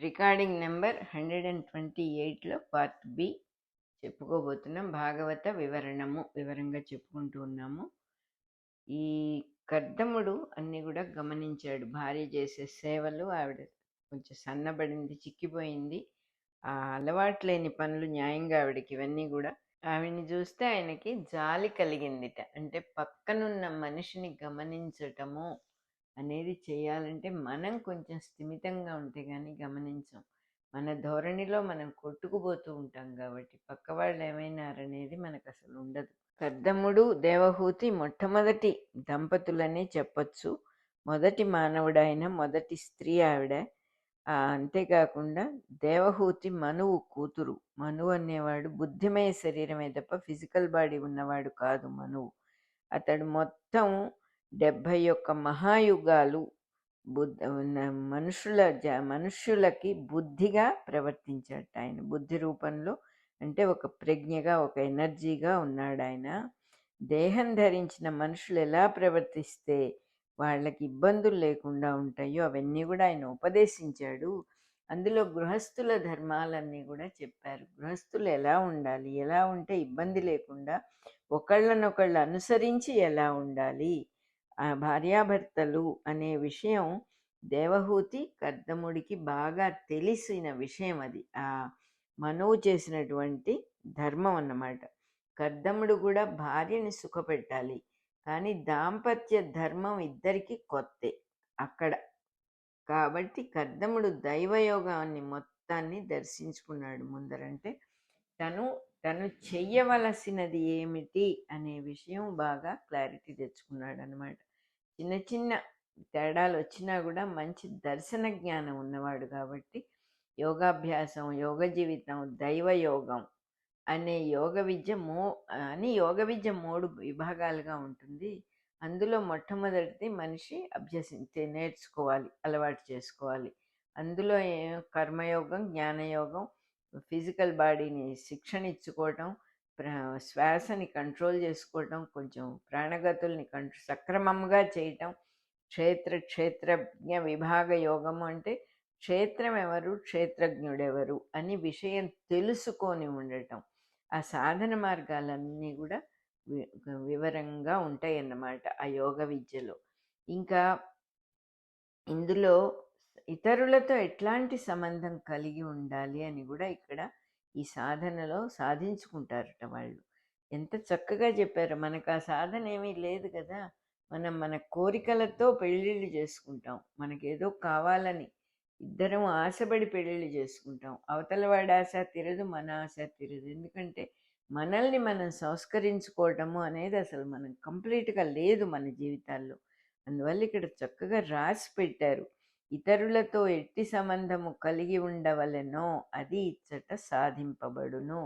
Recording number 128లో part B చెప్పుకోబోతున్నాం. భాగవత వివరంగా చెప్పుకుంటూ ఉన్నాము. ఈ కర్దముడు అన్ని కూడా గమనించాడు. భార్య చేసే సేవలు, ఆవిడ కొంచెం సన్నబడింది, చిక్కిపోయింది, ఆ అలవాటు లేని పనులు న్యాయంగా ఆవిడకి ఇవన్నీ కూడా ఆవిడ్ని చూస్తే ఆయనకి జాలి కలిగిందిట. అంటే పక్కనున్న మనిషిని గమనించటము అనేది చేయాలంటే మనం కొంచెం స్థిమితంగా ఉంటే కానీ గమనించం. మన ధోరణిలో మనం కొట్టుకుపోతూ ఉంటాం కాబట్టి పక్క వాళ్ళు ఏమైనారనేది మనకు అసలు ఉండదు. కర్దముడు దేవహూతి మొట్టమొదటి దంపతులనే చెప్పొచ్చు. మొదటి మానవుడైన మొదటి స్త్రీ ఆవిడ. అంతేకాకుండా దేవహూతి మనువు కూతురు. మనువు అనేవాడు బుద్ధిమయ శరీరమే తప్ప ఫిజికల్ బాడీ ఉన్నవాడు కాదు మనువు. అతడు మొత్తం 71 మహాయుగాలు మనుష్యులకి బుద్ధిగా ప్రవర్తించాడు ఆయన. బుద్ధి రూపంలో, అంటే ఒక ప్రజ్ఞగా, ఒక ఎనర్జీగా ఉన్నాడు ఆయన. దేహం ధరించిన మనుషులు ఎలా ప్రవర్తిస్తే వాళ్ళకి ఇబ్బందులు లేకుండా ఉంటాయో అవన్నీ కూడా ఆయన ఉపదేశించాడు. అందులో గృహస్థుల ధర్మాలన్నీ కూడా చెప్పారు. గృహస్థులు ఎలా ఉండాలి, ఎలా ఉంటే ఇబ్బంది లేకుండా ఒకళ్ళనొకళ్ళు అనుసరించి ఎలా ఉండాలి, ఆ భార్యాభర్తలు అనే విషయం దేవహూతి కర్దముడికి బాగా తెలిసిన విషయం. అది ఆ మనువు చేసినటువంటి ధర్మం అన్నమాట. కర్దముడు కూడా భార్యని సుఖపెట్టాలి, కానీ దాంపత్య ధర్మం ఇద్దరికి కొత్తే అక్కడ. కాబట్టి కర్దముడు దైవయోగాన్ని మొత్తాన్ని దర్శించుకున్నాడు ముందరంటే. తను చెయ్యవలసినది ఏమిటి అనే విషయం బాగా క్లారిటీ తెచ్చుకున్నాడు అనమాట. చిన్న చిన్న తేడాలు వచ్చినా కూడా మంచి దర్శన జ్ఞానం ఉన్నవాడు కాబట్టి యోగాభ్యాసం, యోగ జీవితం, దైవయోగం అనే యోగ విద్య 3 విభాగాలుగా ఉంటుంది. అందులో మొట్టమొదటిది మనిషి నేర్చుకోవాలి, అలవాటు చేసుకోవాలి. అందులో కర్మయోగం, జ్ఞానయోగం, ఫిజికల్ బాడీని శిక్షణ ఇచ్చుకోవటం, శ్వాసని కంట్రోల్ చేసుకోవటం, కొంచెం ప్రాణగతుల్ని సక్రమంగా చేయటం, క్షేత్రజ్ఞ విభాగ యోగము అంటే క్షేత్రం ఎవరు, క్షేత్రజ్ఞుడెవరు అని విషయం తెలుసుకొని ఉండటం. ఆ సాధన మార్గాలన్నీ కూడా వివరంగా ఉంటాయి అన్నమాట ఆ యోగ విద్యలో. ఇంకా ఇందులో ఇతరులతో ఎట్లాంటి సంబంధం కలిగి ఉండాలి అని కూడా ఇక్కడ ఈ సాధనలో సాధించుకుంటారట వాళ్ళు. ఎంత చక్కగా చెప్పారు. మనకు ఆ సాధన ఏమీ లేదు కదా. మన కోరికలతో పెళ్ళిళ్ళు చేసుకుంటాం. మనకేదో కావాలని ఇద్దరం ఆశపడి పెళ్ళిళ్ళు చేసుకుంటాం. అవతల వాడి ఆశ తీరదు, మన ఆశ తీరదు. ఎందుకంటే మనల్ని మనం సంస్కరించుకోవటము అనేది అసలు మనం కంప్లీట్గా లేదు మన జీవితాల్లో. అందువల్ల ఇక్కడ చక్కగా రాసి పెట్టారు. ఇతరులతో ఎట్టి సంబంధము కలిగి ఉండవలెనో అది ఇచ్చట సాధింపబడును.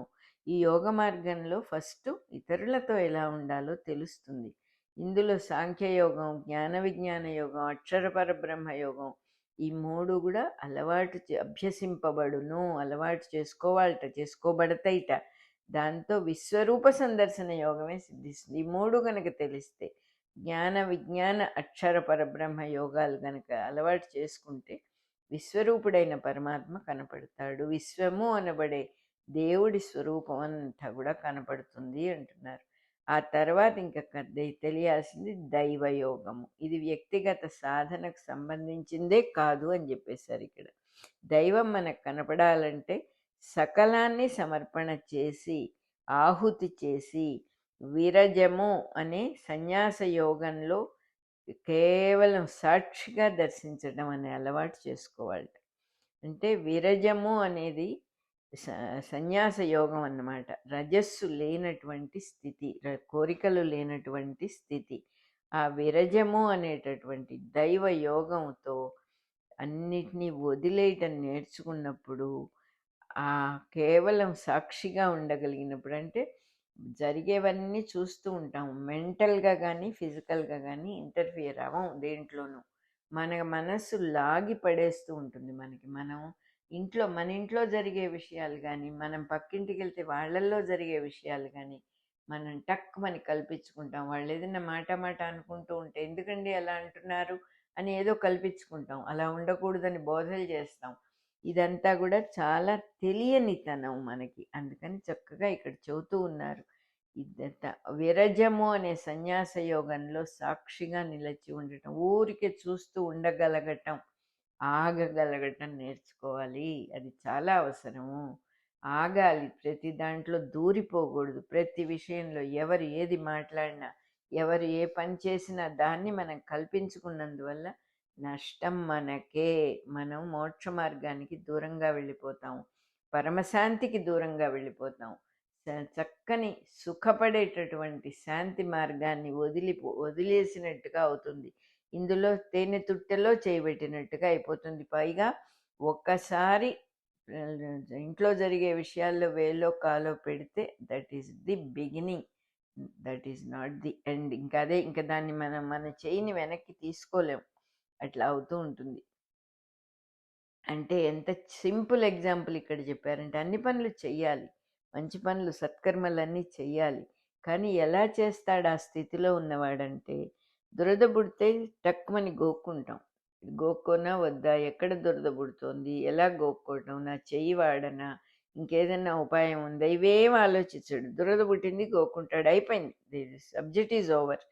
ఈ యోగ మార్గంలో ఫస్ట్ ఇతరులతో ఎలా ఉండాలో తెలుస్తుంది. ఇందులో సాంఖ్యయోగం, జ్ఞాన విజ్ఞాన యోగం, అక్షర పరబ్రహ్మ యోగం, ఈ 3 కూడా అభ్యసింపబడును. అలవాటు చేసుకోబడతాయిట. దాంతో విశ్వరూప సందర్శన యోగమే సిద్ధిస్తుంది. ఈ 3 కనుక తెలిస్తే, జ్ఞాన విజ్ఞాన అక్షర పరబ్రహ్మ యోగాలు కనుక అలవాటు చేసుకుంటే విశ్వరూపుడైన పరమాత్మ కనపడతాడు. విశ్వము అనబడే దేవుడి స్వరూపం అంతా కూడా కనపడుతుంది అంటున్నారు. ఆ తర్వాత ఇంకా తెలియాల్సింది దైవయోగము. ఇది వ్యక్తిగత సాధనకు సంబంధించిందే కాదు అని చెప్పేశారు ఇక్కడ. దైవం మనకు కనపడాలంటే సకలాన్ని సమర్పణ చేసి, ఆహుతి చేసి, విరజము అనే సన్యాస యోగంలో కేవలం సాక్షిగా దర్శించడం అనే అలవాటు చేసుకోవాలి. అంటే విరజము అనేది సన్యాస యోగం అన్నమాట. రజస్సు లేనటువంటి స్థితి, కోరికలు లేనటువంటి స్థితి. ఆ విరజము అనేటటువంటి దైవ యోగంతో అన్నిటినీ వదిలేయటం నేర్చుకున్నప్పుడు, ఆ కేవలం సాక్షిగా ఉండగలిగినప్పుడు, అంటే జరిగేవన్నీ చూస్తూ ఉంటాం. మెంటల్గా కానీ ఫిజికల్గా కానీ ఇంటర్ఫియర్ అవ్వం దేంట్లోనూ. మన మనస్సు లాగి పడేస్తూ ఉంటుంది మన ఇంట్లో జరిగే విషయాలు కానీ, మనం పక్కింటికి వెళ్తే వాళ్ళల్లో జరిగే విషయాలు కానీ మనం టక్కుమని కల్పించుకుంటాం. వాళ్ళు ఏదైనా మాట అనుకుంటూ ఉంటే ఎందుకండి అలా అంటున్నారు అని ఏదో కల్పించుకుంటాం. అలా ఉండకూడదని బోధలు చేస్తాం. ఇదంతా కూడా చాలా తెలియనితనం మనకి. అందుకని చక్కగా ఇక్కడ చెబుతూ ఉన్నారు. ఇదంత విరజము అనే సన్యాస యోగంలో సాక్షిగా నిలిచి ఉండటం, ఊరికే చూస్తూ ఉండగలగటం, ఆగగలగటం నేర్చుకోవాలి. అది చాలా అవసరము. ఆగాలి, ప్రతి దాంట్లో దూరిపోకూడదు. ప్రతి విషయంలో ఎవరు ఏది మాట్లాడినా, ఎవరు ఏ పని చేసినా దాన్ని మనం కల్పించుకున్నందువల్ల నష్టం మనకే. మనం మోక్ష మార్గానికి దూరంగా వెళ్ళిపోతాం, పరమశాంతికి దూరంగా వెళ్ళిపోతాం. చక్కని సుఖపడేటటువంటి శాంతి మార్గాన్ని వదిలేసినట్టుగా అవుతుంది. ఇందులో తేనె తుట్టెలో చేయబెట్టినట్టుగా అయిపోతుంది. పైగా ఒక్కసారి ఇంట్లో జరిగే విషయాల్లో వేలో కాలో పెడితే that is the beginning, that is not the end. ఇంకా అదే, ఇంకా దాన్ని మనం మన చేయిని వెనక్కి తీసుకోలేం. అట్లా అవుతూ ఉంటుంది. అంటే ఎంత సింపుల్ ఎగ్జాంపుల్ ఇక్కడ చెప్పారంటే, అన్ని పనులు చెయ్యాలి, మంచి పనులు సత్కర్మలన్నీ చెయ్యాలి. కానీ ఎలా చేస్తాడు ఆ స్థితిలో ఉన్నవాడంటే, దురద పుడితే టక్కుమని గోక్కుంటాం. గోక్కోనా వద్దా, ఎక్కడ దురద పుడుతోంది, ఎలా గోక్కోవటం, నా చెయ్యి వాడనా, ఇంకేదన్నా ఉపాయం ఉందా, ఇవేం ఆలోచించడు. దురద పుట్టింది గోక్కుంటాడు, అయిపోయింది, ది సబ్జెక్ట్ ఈజ్ ఓవర్.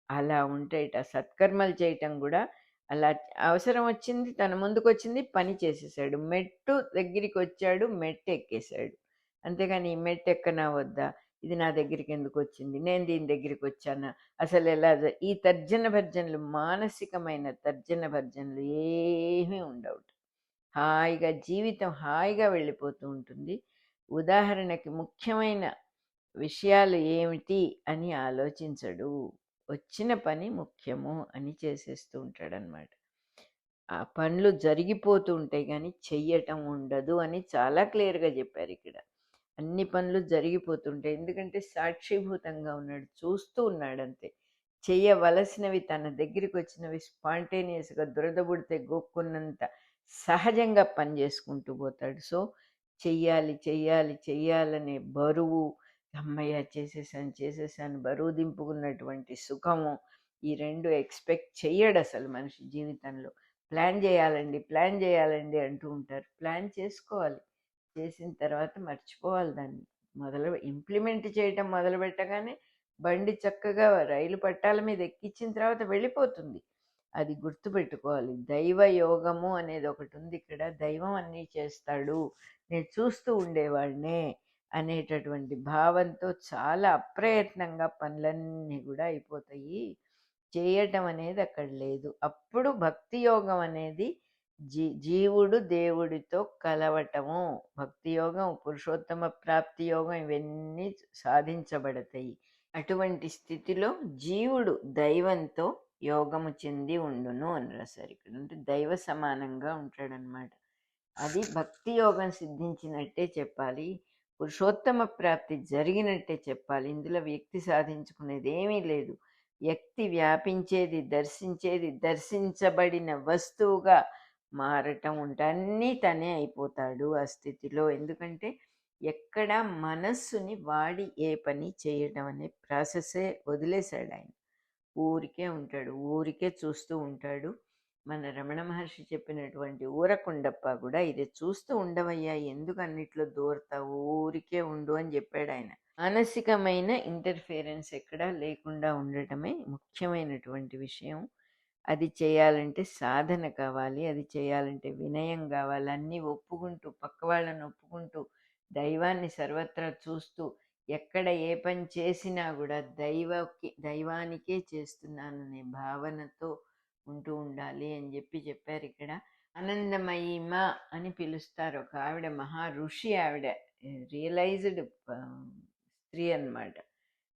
అలా ఉంటాయిట సత్కర్మలు చేయటం కూడా. అలా అవసరం వచ్చింది, తన ముందుకొచ్చింది, పని చేసేసాడు. మెట్టు దగ్గరికి వచ్చాడు, మెట్టు ఎక్కేశాడు. అంతేగాని ఈ మెట్టు ఎక్కనా వద్దా, ఇది నా దగ్గరికి ఎందుకు వచ్చింది, నేను దీని దగ్గరికి వచ్చానా, అసలు ఎలా ఈ తర్జన భర్జనలు, మానసికమైన తర్జన భర్జనలు ఏమీ ఉండవు. హాయిగా జీవితం హాయిగా వెళ్ళిపోతూ ఉంటుంది. ఉదాహరణకి ముఖ్యమైన విషయాలు ఏమిటి అని ఆలోచించడు, వచ్చిన పని ముఖ్యము అని చేసేస్తూ ఉంటాడనమాట. ఆ పనులు జరిగిపోతూ ఉంటాయి కానీ చెయ్యటం ఉండదు అని చాలా క్లియర్గా చెప్పారు ఇక్కడ. అన్ని పనులు జరిగిపోతుంటాయి, ఎందుకంటే సాక్షిభూతంగా ఉన్నాడు, చూస్తూ ఉన్నాడు అంతే. చెయ్యవలసినవి తన దగ్గరికి వచ్చినవి స్పాంటేనియస్గా దురద పుడితే గోక్కున్నంత సహజంగా పని చేసుకుంటూ పోతాడు. సో చెయ్యాలి చెయ్యాలి చెయ్యాలనే బరువు, అమ్మయ్య చేసేసాను చేసేసాను బరువు దింపుకున్నటువంటి సుఖము, ఈ రెండు ఎక్స్పెక్ట్ చెయ్యడు అసలు మనిషి జీవితంలో. ప్లాన్ చేయాలండి ప్లాన్ చేయాలండి అంటూ ఉంటారు. ప్లాన్ చేసుకోవాలి, చేసిన తర్వాత మర్చిపోవాలి దాన్ని. ఇంప్లిమెంట్ చేయటం మొదలు పెట్టగానే బండి చక్కగా రైలు పట్టాల మీద ఎక్కించిన తర్వాత వెళ్ళిపోతుంది. అది గుర్తుపెట్టుకోవాలి. దైవ యోగము అనేది ఒకటి ఉంది ఇక్కడ. దైవం అన్నీ చేస్తాడు, నేను చూస్తూ ఉండేవాడినే అనేటటువంటి భావంతో చాలా అప్రయత్నంగా పనులన్నీ కూడా అయిపోతాయి. చేయటం అనేది అక్కడ లేదు. అప్పుడు భక్తి యోగం అనేది జీవుడు దేవుడితో కలవటము, భక్తి యోగం, పురుషోత్తమ ప్రాప్తి యోగం, ఇవన్నీ సాధించబడతాయి. అటువంటి స్థితిలో జీవుడు దైవంతో యోగము చెంది ఉండును అని రాశారు ఇక్కడ. అంటే దైవ సమానంగా ఉంటాడనమాట. అది భక్తి యోగం సిద్ధించినట్టే చెప్పాలి, పురుషోత్తమ ప్రాప్తి జరిగినట్టే చెప్పాలి. ఇందులో వ్యక్తి సాధించుకునేది ఏమీ లేదు. వ్యక్తి వ్యాపించేది, దర్శించేది, దర్శించబడిన వస్తువుగా మారటం ఉంటే అన్నీ తనే అయిపోతాడు ఆ స్థితిలో. ఎందుకంటే ఎక్కడ మనస్సుని వాడి ఏ పని చేయడం అనే ప్రాసెసే వదిలేశాడు ఆయన. ఊరికే ఉంటాడు, ఊరికే చూస్తూ ఉంటాడు. మన రమణ మహర్షి చెప్పినటువంటి ఊరకుండప్ప కూడా ఇదే, చూస్తూ ఉండవయ్యా, ఎందుకు అన్నిట్లో దూరతావు, ఊరికే ఉండు అని చెప్పాడు ఆయన. మానసికమైన ఇంటర్ఫియరెన్స్ ఎక్కడా లేకుండా ఉండటమే ముఖ్యమైనటువంటి విషయం. అది చేయాలంటే సాధన కావాలి, అది చేయాలంటే వినయం కావాలి. అన్నీ ఒప్పుకుంటూ, పక్క వాళ్ళని ఒప్పుకుంటూ, దైవాన్ని సర్వత్రా చూస్తూ, ఎక్కడ ఏ పని చేసినా కూడా దైవానికే చేస్తున్నాననే భావనతో ఉంటూ ఉండాలి అని చెప్పారు ఇక్కడ. ఆనందమయీమ అని పిలుస్తారు ఒక ఆవిడ, మహా ఋషి ఆవిడ, రియలైజ్డ్ స్త్రీ అన్నమాట.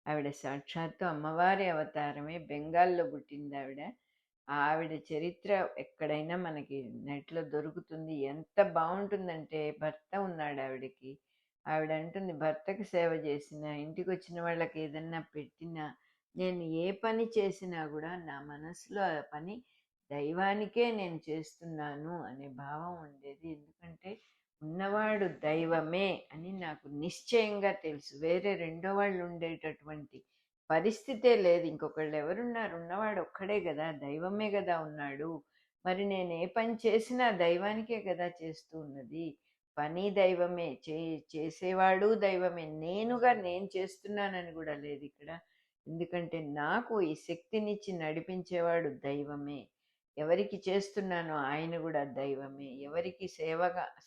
ఆవిడ సాక్షాత్తు అమ్మవారి అవతారమే, బెంగాల్లో పుట్టింది ఆవిడ. ఆవిడ చరిత్ర ఎక్కడైనా మనకి నెట్లో దొరుకుతుంది. ఎంత బాగుంటుందంటే, భర్త ఉన్నాడు ఆవిడకి. ఆవిడ అంటుంది, భర్తకి సేవ చేసినా, ఇంటికి వచ్చిన వాళ్ళకి ఏదన్నా పెట్టినా, నేను ఏ పని చేసినా కూడా నా మనసులో ఆ పని దైవానికే నేను చేస్తున్నాను అనే భావం ఉండేది. ఎందుకంటే ఉన్నవాడు దైవమే అని నాకు నిశ్చయంగా తెలుసు. వేరే రెండో వాళ్ళు ఉండేటటువంటి పరిస్థితే లేదు. ఇంకొకళ్ళు ఎవరున్నారు, ఉన్నవాడు ఒక్కడే కదా, దైవమే కదా ఉన్నాడు మరి నేను ఏ పని చేసినా దైవానికే కదా చేస్తూ ఉన్నది. పని దైవమే, చేసేవాడు దైవమే. నేను చేస్తున్నానని కూడా లేదు ఇక్కడ. ఎందుకంటే నాకు ఈ శక్తినిచ్చి నడిపించేవాడు దైవమే. ఎవరికి చేస్తున్నానో ఆయన కూడా దైవమే. ఎవరికి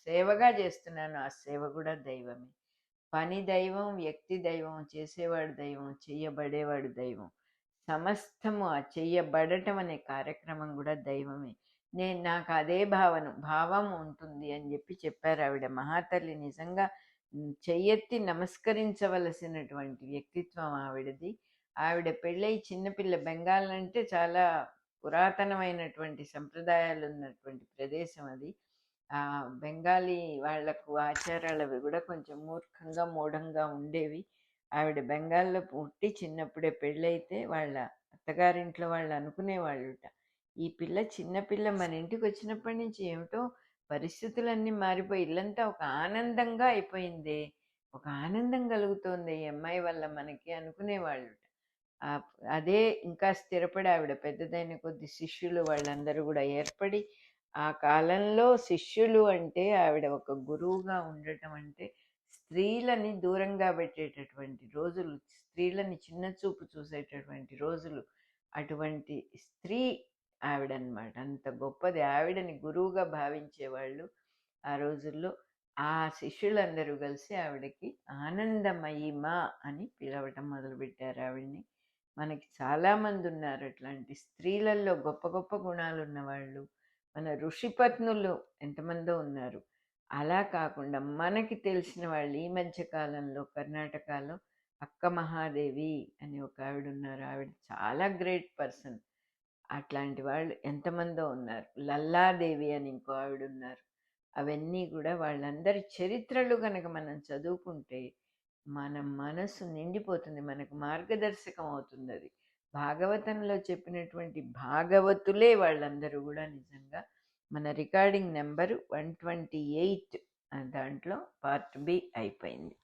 సేవగా చేస్తున్నానో ఆ సేవ కూడా దైవమే. పని దైవం, వ్యక్తి దైవం, చేసేవాడు దైవం, చెయ్యబడేవాడు దైవం. సమస్తము ఆ చెయ్యబడటం అనే కార్యక్రమం కూడా దైవమే. నాకు అదే భావం ఉంటుంది అని చెప్పారు ఆవిడ. మహాతల్లి నిజంగా చెయ్యెత్తి నమస్కరించవలసినటువంటి వ్యక్తిత్వం ఆవిడది. ఆవిడ పెళ్ళై చిన్నపిల్ల, బెంగాల్ అంటే చాలా పురాతనమైనటువంటి సంప్రదాయాలు ఉన్నటువంటి ప్రదేశం అది. బెంగాలీ వాళ్లకు ఆచారాలు అవి కూడా కొంచెం మూఢంగా ఉండేవి. ఆవిడ బెంగాల్లో పుట్టి చిన్నప్పుడే పెళ్ళైతే వాళ్ళ అత్తగారింట్లో వాళ్ళు అనుకునేవాళ్ళుట, ఈ పిల్ల చిన్నపిల్ల మన ఇంటికి వచ్చినప్పటి నుంచి ఏమిటో పరిస్థితులన్నీ మారిపోయి ఇల్లంతా ఒక ఆనందంగా అయిపోయింది, ఒక ఆనందం కలుగుతోంది ఈ అమ్మాయి వల్ల మనకి అనుకునేవాళ్ళుట. అదే ఇంకా స్థిరపడి ఆవిడ పెద్దదైన కొద్ది శిష్యులు వాళ్ళందరూ కూడా ఏర్పడి, ఆ కాలంలో శిష్యులు అంటే ఆవిడ ఒక గురువుగా ఉండటం అంటే స్త్రీలని దూరంగా పెట్టేటటువంటి రోజులు, స్త్రీలని చిన్న చూపు చూసేటటువంటి రోజులు. అటువంటి స్త్రీ ఆవిడనమాట. అంత గొప్పది. ఆవిడని గురువుగా భావించేవాళ్ళు ఆ రోజుల్లో. ఆ శిష్యులందరూ కలిసి ఆవిడకి ఆనందమయీమా అని పిలవటం మొదలుపెట్టారు ఆవిడ్ని. మనకి చాలామంది ఉన్నారు అట్లాంటి స్త్రీలలో గొప్ప గొప్ప గుణాలు ఉన్నవాళ్ళు. మన ఋషిపత్నులు ఎంతమందో ఉన్నారు. అలా కాకుండా మనకి తెలిసిన వాళ్ళు ఈ మధ్య కాలంలో కర్ణాటకలో అక్క మహాదేవి అని ఒక ఆవిడ ఉన్నారు. ఆవిడ చాలా గ్రేట్ పర్సన్. అట్లాంటి వాళ్ళు ఎంతమందో ఉన్నారు. లల్లాదేవి అని ఇంకో ఆవిడ ఉన్నారు. అవన్నీ కూడా వాళ్ళందరి చరిత్రలు కనుక మనం చదువుకుంటే మన మనసు నిండిపోతుంది, మనకు మార్గదర్శకం అవుతుంది అది. భాగవతంలో చెప్పినటువంటి భాగవతులే వాళ్ళందరూ కూడా నిజంగా. మన రికార్డింగ్ నెంబరు 128 దాంట్లో పార్ట్ బి అయిపోయింది.